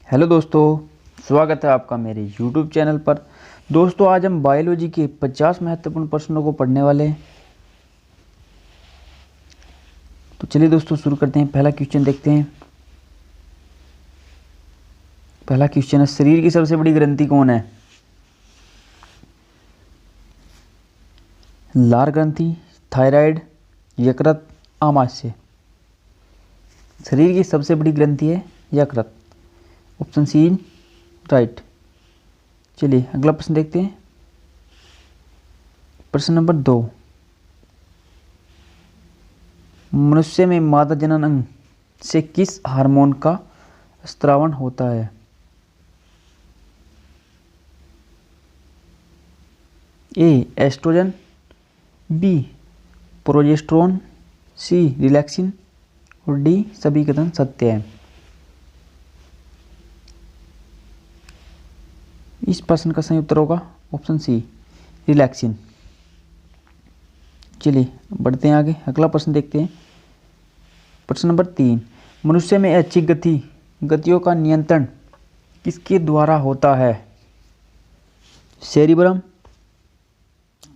Hello दोस्तों, स्वागत है आपका मेरे YouTube चैनल पर। दोस्तों, आज हम बायोलॉजी के 50 महत्वपूर्ण प्रश्नों को पढ़ने वाले हैं। तो चलिए दोस्तों शुरू करते हैं। पहला क्वेश्चन देखते हैं। पहला क्वेश्चन है, शरीर की सबसे बड़ी ग्रंथि कौन है? लार ग्रंथि, थायराइड, यकृत, आमाशय। शरीर की सबसे बड़ी ग्रंथि है यकृत। Option C right. चलिए अगला प्रश्न देखते हैं। प्रश्न नंबर 2, मनुष्य में मादा जनन अंग से किस हार्मोन का स्रावण होता है? ए एस्ट्रोजन, बी प्रोजेस्टेरोन, सी रिलैक्सिन और डी सभी कथन सत्य है। इस प्रश्न का सही उत्तर होगा ऑप्शन सी रिलैक्सिन। चलिए बढ़ते हैं आगे। अगला प्रश्न देखते हैं। प्रश्न नंबर 3, मनुष्य में ऐच्छिक गतियों का नियंत्रण किसके द्वारा होता है? सेरिब्रम,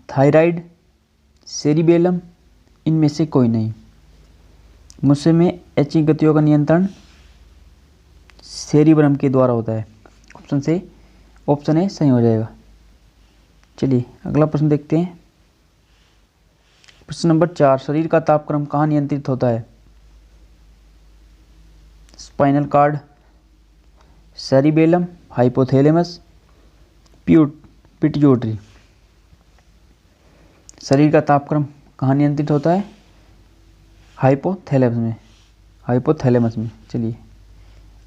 थायराइड, सेरिबेलम, इनमें से कोई नहीं। मनुष्य में ऐच्छिक गतियों का नियंत्रण सेरिब्रम के द्वारा होता है। ऑप्शन ए सही हो जाएगा। चलिए अगला प्रश्न देखते हैं। प्रश्न नंबर 4, शरीर का तापक्रम कहाँ नियंत्रित होता है? Spinal cord, cerebellum, hypothalamus, pituitary. शरीर का तापक्रम कहाँ नियंत्रित होता है? हाइपोथैलेमस में। चलिए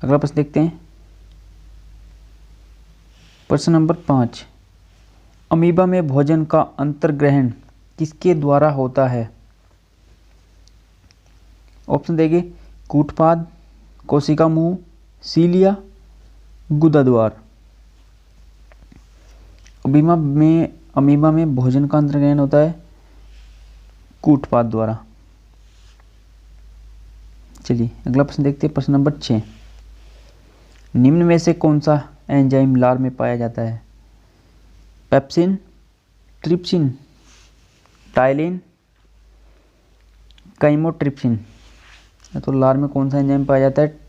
अगला प्रश्न देखते हैं। प्रश्न नंबर 5, अमीबा में भोजन का अंतर्ग्रहण किसके द्वारा होता है? ऑप्शन देंगे, कूटपाद, कोशिका मुंह, सीलिया, गुदा द्वार। अमीबा में भोजन का अंतर्ग्रहण होता है कूटपाद द्वारा। चलिए अगला प्रश्न देखते हैं। प्रश्न नंबर 6, निम्न में से कौन सा एंजाइम लार में पाया जाता है? Pepsin, trypsin, ptyalin, chymotrypsin. तो लार में कौन सा एंजाइम पाया जाता है?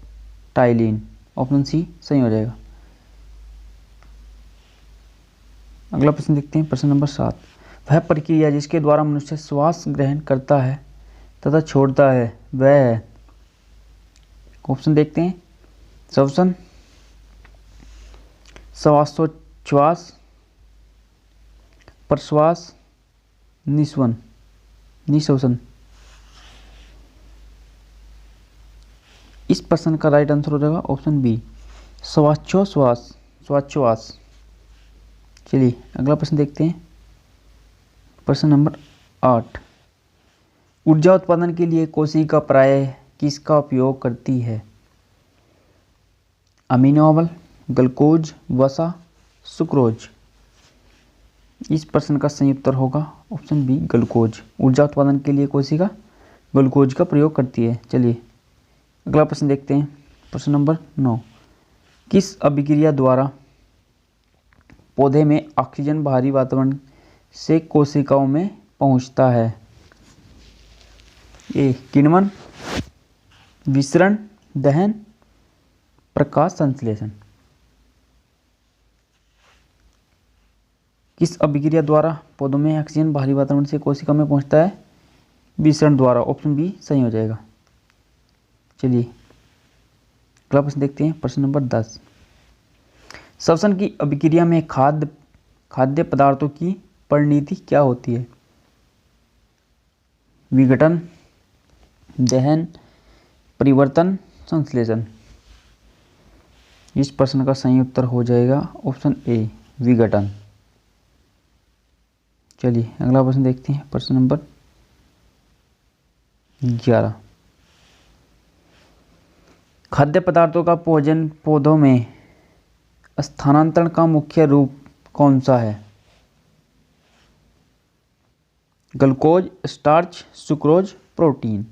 टाइलिन। ऑप्शन सी सही हो जाएगा। अगला प्रश्न देखते हैं। प्रश्न नंबर 7, वह प्रक्रिया जिसके द्वारा मनुष्य श्वास ग्रहण करता है तथा छोड़ता है वह है? ऑप्शन देखते हैं। श्वसन, श्वासोच्छ्वास, प्रश्वास, निश्वसन। इस प्रश्न का राइट आंसर हो जाएगा ऑप्शन बी श्वासोच्छ्वास। चलिए अगला प्रश्न देखते हैं। प्रश्न नंबर 8, ऊर्जा उत्पादन के लिए कोशिका प्रायः किसका उपयोग करती है? अमीनो अम्ल, ग्लूकोज, वसा, सुक्रोज। इस प्रश्न का सही उत्तर होगा ऑप्शन बी ग्लूकोज। ऊर्जा उत्पादन के लिए कोशिका ग्लूकोज का प्रयोग करती है। चलिए अगला प्रश्न देखते हैं। प्रश्न नंबर 9, किस अभिक्रिया द्वारा पौधे में ऑक्सीजन बाहरी वातावरण से कोशिकाओं में पहुंचता है? ए किण्वन, विसरण, दहन, प्रकाश संश्लेषण। किस अभिक्रिया द्वारा पौधों में ऑक्सीजन बाहरी वातावरण से कोशिका में पहुंचता है? विसरण द्वारा। ऑप्शन बी सही हो जाएगा। चलिए अगला प्रश्न देखते हैं। प्रश्न नंबर 10, श्वसन की अभिक्रिया में खाद्य पदार्थों की परिणति क्या होती है? विघटन, दहन, परिवर्तन, संश्लेषण। इस प्रश्न का सही उत्तर हो जाएगा ऑप्शन ए विघटन। चलिए अगला प्रश्न देखते हैं। प्रश्न नंबर 11, खाद्य पदार्थों का भोजन पौधों में स्थानांतरण का मुख्य रूप कौन सा है? Glucose, starch, sucrose, protein.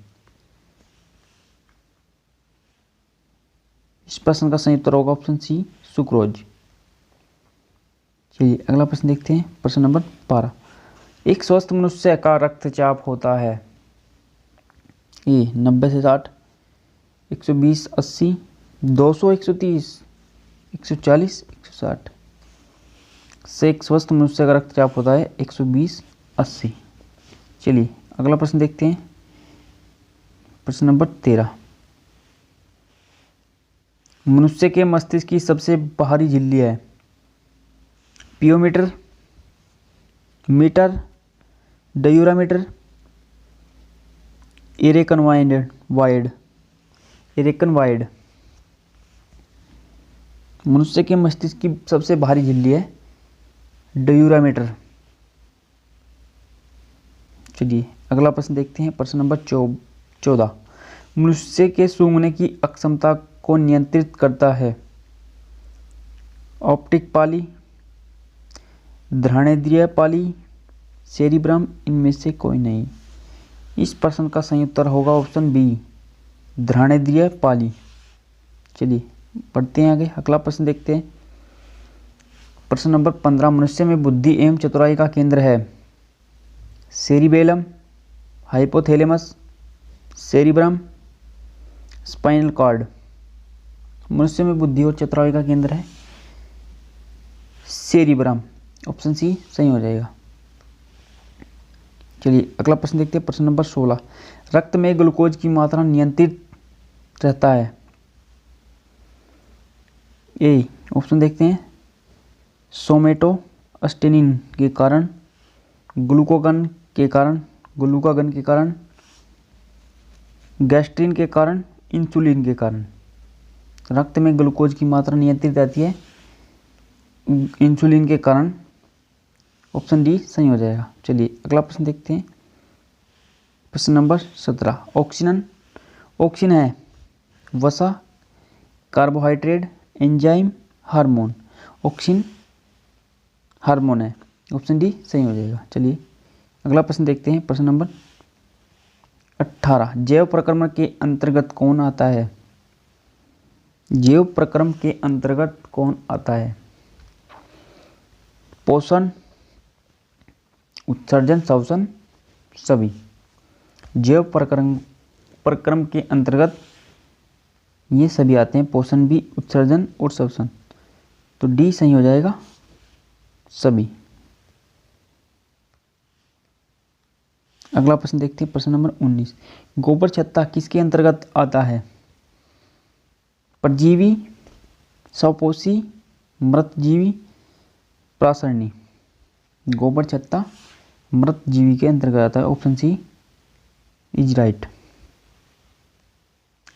इस प्रश्न का सही उत्तर होगा ऑप्शन सी सुक्रोज। चलिए अगला प्रश्न देखते हैं, प्रश्न नंबर 12। एक स्वस्थ मनुष्य का रक्तचाप होता है ए 90 से 60, 120 80, 200 130, 140 160 से एक स्वस्थ मनुष्य का रक्तचाप होता है 120 80। चलिए अगला प्रश्न देखते हैं, प्रश्न नंबर 13। मनुष्य के मस्तिष्क की सबसे बाहरी झिल्ली है पियोमीटर, मीटर, डायूरामीटर, इरेकन वाइड। मनुष्य के मस्तिष्क की सबसे बाहरी झिल्ली है डायूरामीटर। चलिए अगला प्रश्न देखते हैं, प्रश्न नंबर 14। मनुष्य के सूंघने की अक्षमता को नियंत्रित करता है ऑप्टिक पाली, घ्राणेंद्रिय पाली, सेरिब्रम, इनमें से कोई नहीं। इस प्रश्न का सही उत्तर होगा ऑप्शन बी घ्राणेंद्रिय पाली। चलिए पढ़ते हैं आगे, अगला प्रश्न देखते हैं, प्रश्न नंबर 15। मनुष्य में बुद्धि एवं चतुराई का केंद्र है cerebellum, hypothalamus, cerebrum, spinal cord. मनुष्य में बुद्धि और चतुराई का केंद्र है सेरिब्रम, ऑप्शन सी सही हो जाएगा। चलिए अगला प्रश्न देखते हैं, प्रश्न नंबर 16। रक्त में ग्लूकोज की मात्रा नियंत्रित रहता है ए, ऑप्शन देखते हैं, सोमेटोस्टेनिन के कारण, ग्लूकागन के कारण, गैस्ट्रिन के कारण, इंसुलिन के कारण। रक्त में ग्लूकोज की मात्रा नियंत्रित रहती है इंसुलिन के कारण, ऑप्शन डी सही हो जाएगा। चलिए अगला प्रश्न देखते हैं, प्रश्न नंबर 17। ऑक्सीजन है वसा, carbohydrate, enzyme, hormone. Oxygen hormone है, ऑप्शन डी सही हो जाएगा। चलिए अगला प्रश्न देखते हैं, प्रश्न नंबर 18। जैव प्रक्रमण के अंतर्गत कौन आता है? जैव प्रक्रम के अंतर्गत कौन आता है? पोषण, उत्सर्जन, श्वसन, सभी। जैव प्रक्रम के अंतर्गत ये सभी आते हैं, पोषण भी, उत्सर्जन और श्वसन। तो डी सही हो जाएगा, सभी। अगला प्रश्न देखते हैं, प्रश्न नंबर 19। गोबर छत्ता किसके अंतर्गत आता है? परजीवी, स्वपोषी, मृतजीवी, प्रासरणी। गोबर छत्ता मृतजीवी के अंतर्गत आता है, ऑप्शन सी इज राइट।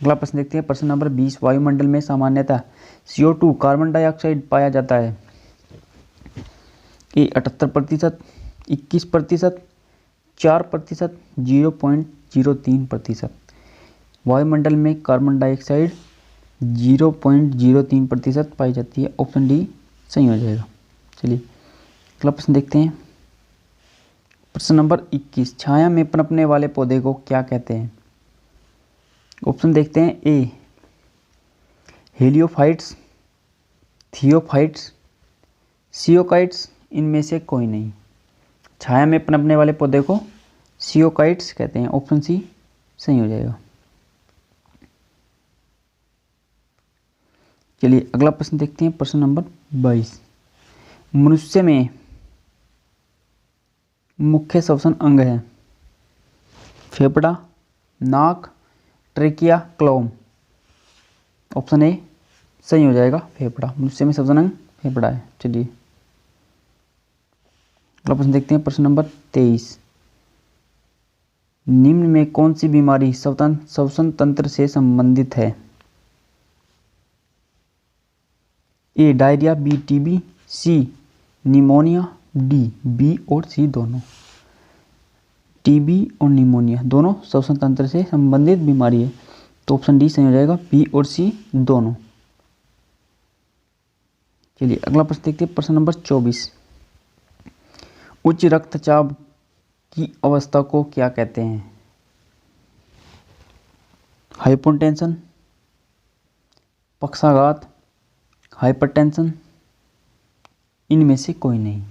अगला प्रश्न देखते हैं, प्रश्न नंबर 20। वायुमंडल में सामान्यतः CO2 कार्बन डाइऑक्साइड पाया जाता है ए 78%, 21%, 4%, 0.03%। वायुमंडल में कार्बन डाइऑक्साइड 0.03% पाई जाती है, ऑप्शन डी सही हो जाएगा। चलिए अगला प्रश्न देखते हैं, प्रश्न नंबर 21। छाया में पनपने वाले पौधे को क्या कहते हैं? ऑप्शन देखते हैं, ए हेलियोफाइट्स, थियोफाइट्स, सियोकाइट्स, इनमें से कोई नहीं। छाया में पनपने वाले पौधे को सियोकाइट्स कहते हैं, ऑप्शन सी सही हो जाएगा। चलिए अगला प्रश्न देखते हैं, प्रश्न नंबर 22। मनुष्य में मुख्य श्वसन अंग है फेफड़ा, नाक, ट्रेकिया, क्लोम। ऑप्शन ए सही हो जाएगा, फेफड़ा। मनुष्य में श्वसन अंग फेफड़ा है। चलिए अगला प्रश्न देखते हैं, प्रश्न नंबर 23। निम्न में कौन सी बीमारी श्वसन तंत्र से संबंधित है? ए डायरिया, बी टीबी, सी निमोनिया, डी बी और सी दोनों। टीबी और निमोनिया दोनों श्वसन तंत्र से संबंधित बीमारी है, तो ऑप्शन डी सही हो जाएगा, बी और सी दोनों। चलिए अगला प्रश्न देखते हैं, प्रश्न नंबर 24। उच्च रक्तचाप की अवस्था को क्या कहते हैं? हाइपोटेंशन, पक्षाघात, हाइपरटेंशन, इनमें से कोई नहीं।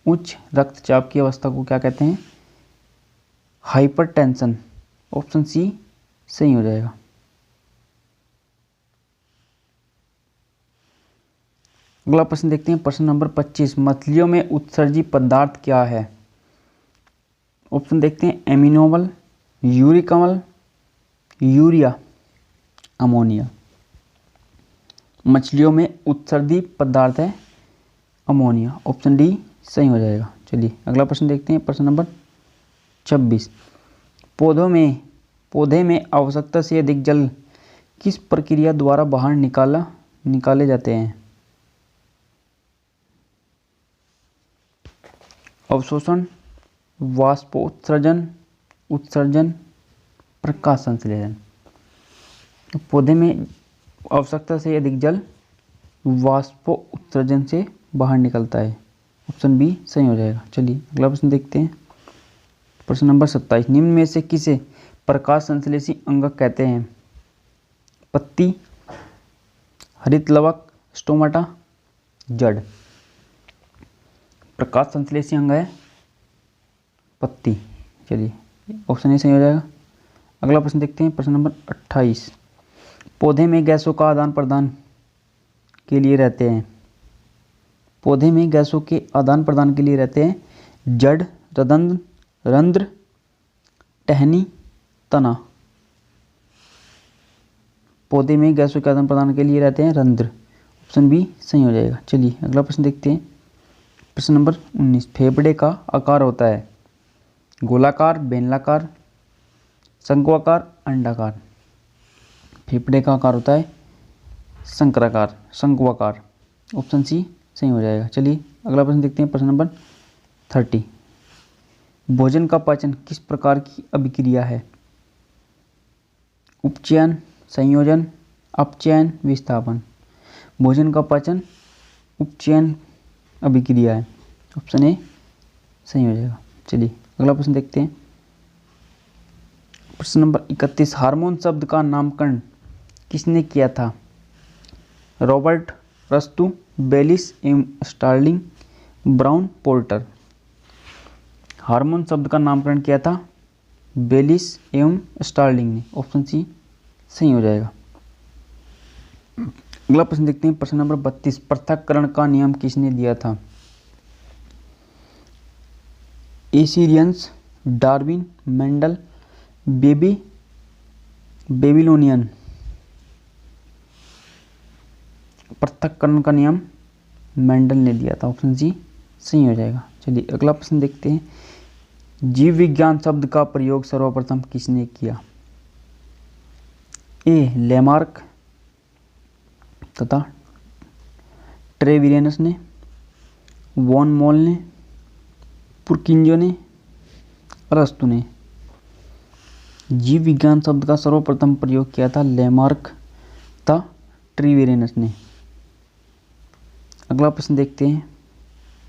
उच्च रक्तचाप की अवस्था को क्या कहते हैं? हाइपरटेंशन। ऑप्शन सी सही हो जाएगा। अगला प्रश्न देखते हैं, प्रश्न नंबर 25। मछलियों में उत्सर्जी पदार्थ क्या है? ऑप्शन देखते हैं, एमिनोमल, यूरिक अम्ल, यूरिया, अमोनिया। मछलियों में उत्सर्जी पदार्थ है अमोनिया। ऑप्शन डी सही हो जाएगा। चलिए अगला प्रश्न देखते हैं, प्रश्न नंबर 26। पौधे में आवश्यकता से अधिक जल किस प्रक्रिया द्वारा बाहर निकाले जाते हैं? अवशोषण, वाष्पोत्सर्जन, उत्सर्जन, प्रकाश संश्लेषण। पौधे में आवश्यकता से अधिक जल वाष्पोत्सर्जन से बाहर निकलता है। ऑप्शन बी सही हो जाएगा। चलिए अगला प्रश्न देखते हैं, प्रश्न नंबर 27। निम्न में से किसे प्रकाश संश्लेषी अंगक कहते हैं? पत्ती, हरितलवक, स्टोमाटा, जड़। प्रकाश संश्लेषी अंग है पत्ती। चलिए ऑप्शन ए सही हो जाएगा। अगला प्रश्न देखते हैं, प्रश्न नंबर 28। पौधे में गैसों का आदान प्रदान के लिए रहते हैं। पौधे में गैसों के आदान प्रदान के लिए रहते हैं जड़, रंध्र, टहनी, तना। पौधे में गैसों के आदान प्रदान के लिए रहते हैं रंध्र। ऑप्शन बी सही हो जाएगा। चलिए अगला प्रश्न देखते हैं, प्रश्न नंबर 19। फेफड़े का आकार होता है गोलाकार, बेलनाकार, शंक्वाकार, अंडाकार। फेफड़े का आकार होता है शंक्वाकार। ऑप्शन सी सही हो जाएगा। चलिए अगला प्रश्न देखते हैं, प्रश्न नंबर 30। भोजन का पाचन किस प्रकार की अभिक्रिया है? उपचयन, संयोजन, अपचयन, विस्थापन। भोजन का पाचन उपचयन अभिक्रिया है। ऑप्शन ए सही हो जाएगा। चलिए अगला प्रश्न देखते हैं, प्रश्न नंबर 31। हार्मोन शब्द का नामकरण किसने किया था? रॉबर्ट रस्तु, बेलिस एवं स्टार्लिंग, ब्राउन, पोर्टर। हार्मोन शब्द का नामकरण किया था बेलिस एवं स्टार्लिंग ने। ऑप्शन सी सही हो जाएगा। अगला प्रश्न देखते हैं, प्रश्न नंबर 32। पृथक्करण का नियम किसने दिया था? एसिरियंस, डार्विन, मेंडल, बेबीलोनियन। पृथक्करण का नियम मेंडल ने दिया था। ऑप्शन सी सही हो जाएगा। चलिए अगला प्रश्न देखते हैं, जीव विज्ञान शब्द का प्रयोग सर्वप्रथम किसने किया? ए लेमार्क तथा ट्रेविरेनस ने, वॉन मोल ने, पुरकिंजो ने, अरस्तु ने। जीव विज्ञान शब्द का सर्वप्रथम प्रयोग किया था लेमार्क तथा ट्रेविरेनस ने। अगला प्रश्न देखते हैं,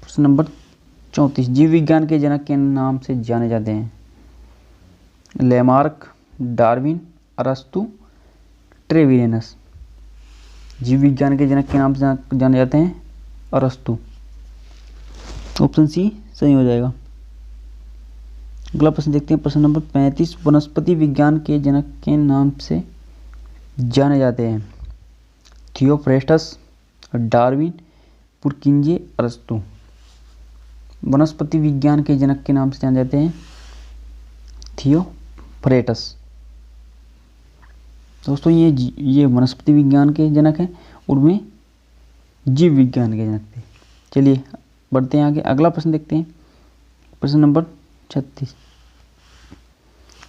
प्रश्न नंबर 34। जीव विज्ञान के जनक के नाम से जाने जाते हैं? लेमार्क, डार्विन, अरस्तु, ट्रेविरेनस। जीव विज्ञान के जनक के नाम से जाने जाते हैं अरस्तु। ऑप्शन सी सही हो जाएगा। अगला प्रश्न देखते हैं, प्रश्न नंबर 35। वनस्पति विज्ञान के जनक के नाम से जाने जाते हैं? थियोफ्रेस्टस, डार्विन, पुरकिंजे, अरस्तु। वनस्पति विज्ञान के जनक के नाम से जाने जाते हैं थियोफ्रेस्टस। दोस्तों ये वनस्पति विज्ञान के जनक हैं और वे जीव विज्ञान के जनक थे। चलिए बढ़ते हैं आगे। अगला प्रश्न देखते हैं, प्रश्न नंबर 36।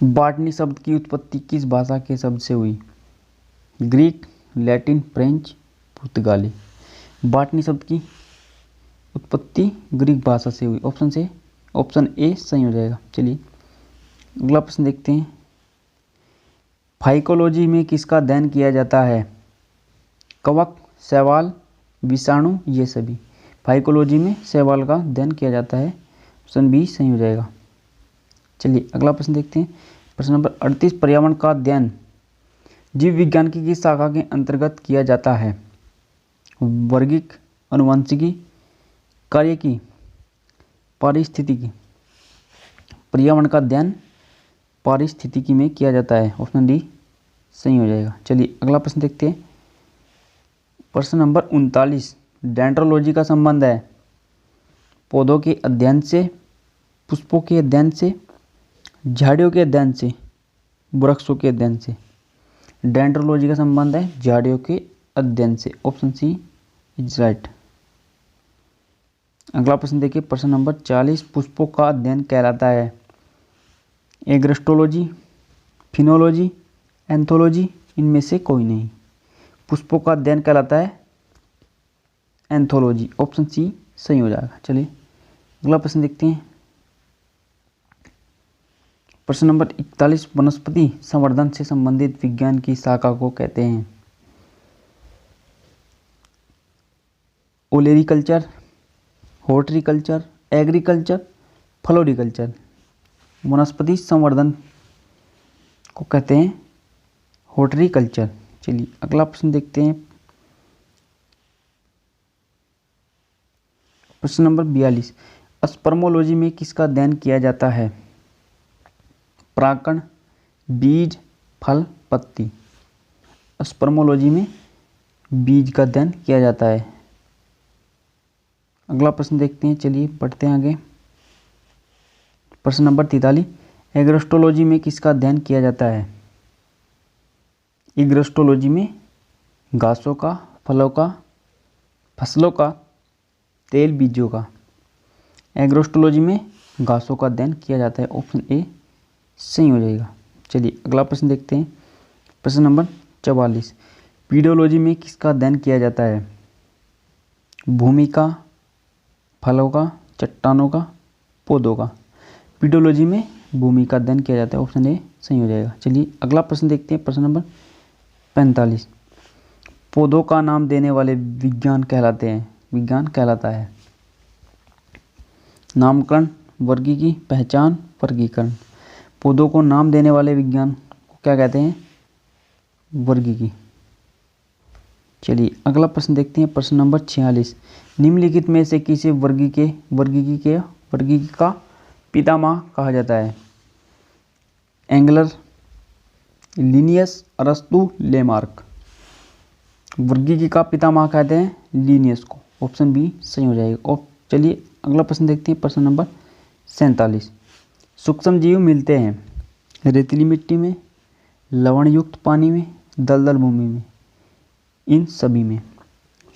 बॉटनी शब्द की उत्पत्ति किस भाषा के शब्द से हुई? ग्रीक, लैटिन, फ्रेंच, पुर्तगाली। बॉटनी शब्द की उत्पत्ति ग्रीक भाषा से हुई। ऑप्शन ए सही हो जाएगा। चलिए अगला प्रश्न देखते हैं, फाइकोलॉजी में किसका अध्ययन किया जाता है? कवक, शैवाल, विषाणु, ये सभी। फाइकोलॉजी में शैवाल का अध्ययन किया जाता है। ऑप्शन बी सही हो जाएगा। चलिए अगला प्रश्न देखते हैं, प्रश्न नंबर 38। पर्यावरण का अध्ययन जीव विज्ञान की किस शाखा के अंतर्गत किया जाता है? वर्गिक, अनुवांशिकी, कार्यकी, पारिस्थितिकी। पर्यावरण का अध्ययन पारिस्थितिकी में किया जाता है। ऑप्शन डी सही हो जाएगा। चलिए अगला प्रश्न देखते हैं। प्रश्न नंबर 39। डेंड्रोलॉजी का संबंध है पौधों के अध्ययन से, पुष्पों के अध्ययन से, झाड़ियों के अध्ययन से, वृक्षों के अध्ययन से। डेंड्रोलॉजी का संबंध है झाड़ियों के अध्ययन से। Option C is right. अगला प्रश्न देखिए। प्रश्न नंबर 40। पुष्पों का अध्ययन कहलाता है एग्रेस्टोलॉजी, फिनोलॉजी, एंथोलॉजी, इनमें से कोई नहीं। पुष्पों का अध्ययन कहलाता है एंथोलॉजी। ऑप्शन सी सही हो जाएगा। चलिए अगला प्रश्न देखते हैं। प्रश्न नंबर 41। वनस्पति संवर्धन से संबंधित विज्ञान की शाखा को कहते हैं ओलेरीकल्चर, हॉर्टिकल्चर, एग्रीकल्चर, फ्लोरिकल्चर। वनस्पति संवर्धन को कहते हैं हॉर्टिकल्चर। चलिए अगला प्रश्न देखते हैं। प्रश्न नंबर 42। स्पर्मोलॉजी में किसका अध्ययन किया जाता है? परागकण, बीज, फल, पत्ती। स्पर्मोलॉजी में बीज का अध्ययन किया जाता है। अगला प्रश्न देखते हैं। चलिए बढ़ते हैं आगे। प्रश्न नंबर 43। एग्रेस्टोलॉजी में किसका अध्ययन किया जाता है? एग्रेस्टोलॉजी में घासों का, फलों का, फसलों का, तेल बीजों का। एग्रोस्टोलॉजी में घासों का अध्ययन किया जाता है। ऑप्शन ए सही हो जाएगा। चलिए अगला प्रश्न देखते हैं। प्रश्न नंबर 44। पीडोलॉजी में किसका अध्ययन किया जाता है? भूमि का, फलों का, चट्टानों का, पौधों का। पीडोलॉजी में भूमि का अध्ययन किया जाता है। ऑप्शन ए सही हो जाएगा। चलिए अगला प्रश्न देखते हैं। प्रश्न नंबर 45। पौधों का नाम देने वाले विज्ञान कहलाता है नामकरण, वर्गीकी, पहचान, वर्गीकरण। पौधों को नाम देने वाले विज्ञान को क्या कहते हैं? वर्गीकी। चलिए अगला प्रश्न देखते हैं। प्रश्न नंबर 46। निम्नलिखित में से किसे वर्गीकी का पितामह कहा जाता है? एंगलर, लिनियस, अरस्तु, लेमार्क। वर्गीकी का पितामह कहते हैं लिनियस को। ऑप्शन बी सही हो जाएगा। और चलिए अगला प्रश्न देखते हैं। प्रश्न नंबर 47। सूक्ष्म जीव मिलते हैं रेतीली मिट्टी में, लवण युक्त पानी में, दलदल भूमि में, इन सभी में।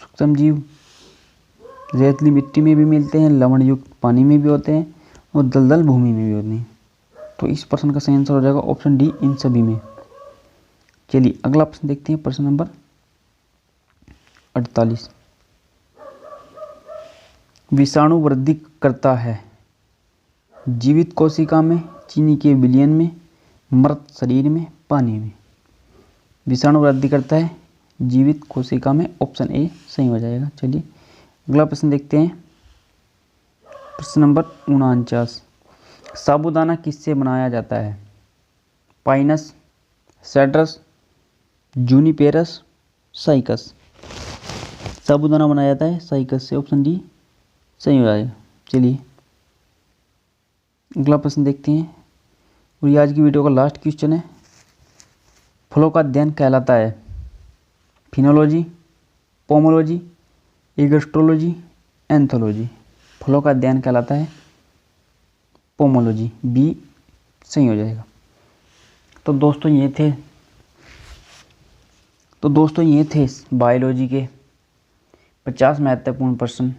सूक्ष्म जीव रेतीली मिट्टी में भी मिलते हैं, लवण युक्त पानी में भी होते हैं और दलदल भूमि में भी होते हैं। तो इस प्रश्न का सही आंसर हो जाएगा ऑप्शन डी, इन सभी में। चलिए अगला प्रश्न देखते हैं। प्रश्न नंबर 48। विषाणु वृद्धि करता है जीवित कोशिका में, चीनी के विलयन में, मृत शरीर में, पानी में। विषाणु वृद्धि करता है जीवित कोशिका में। ऑप्शन ए सही हो जाएगा। चलिए अगला प्रश्न देखते हैं। प्रश्न नंबर 49। साबूदाना किससे बनाया जाता है? Pinus, Cedrus, Juniperus, Cycas. साबूदाना बनाया जाता है साइकस से। ऑप्शन डी सही हो जाएगा। चलिए अगला प्रश्न देखते हैं और ये आज की वीडियो का लास्ट क्वेश्चन है। फलों का अध्ययन कहलाता है फिनोलॉजी, पोमोलॉजी, एग्रेस्टोलॉजी, एंथोलॉजी। फलों का अध्ययन कहलाता है पोमोलॉजी। बी सही हो जाएगा। तो दोस्तों ये थे बायोलॉजी के 50 महत्वपूर्ण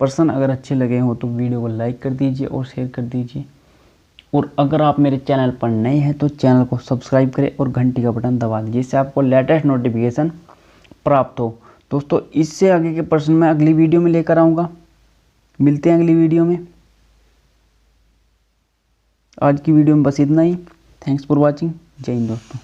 प्रश्न अगर अच्छे लगे हो तो वीडियो को लाइक कर दीजिए और शेयर कर दीजिए। और अगर आप मेरे चैनल पर नए हैं तो चैनल को सब्सक्राइब करें और घंटी का बटन दबा दीजिए, जिससे आपको लेटेस्ट नोटिफिकेशन प्राप्त हो। दोस्तों इससे आगे के प्रश्न मैं अगली वीडियो में लेकर आऊँगा। मिलते हैं अगली वीडियो में। आज की वीडियो में बस इतना ही। Thanks for watching. जय हिंद दोस्तों।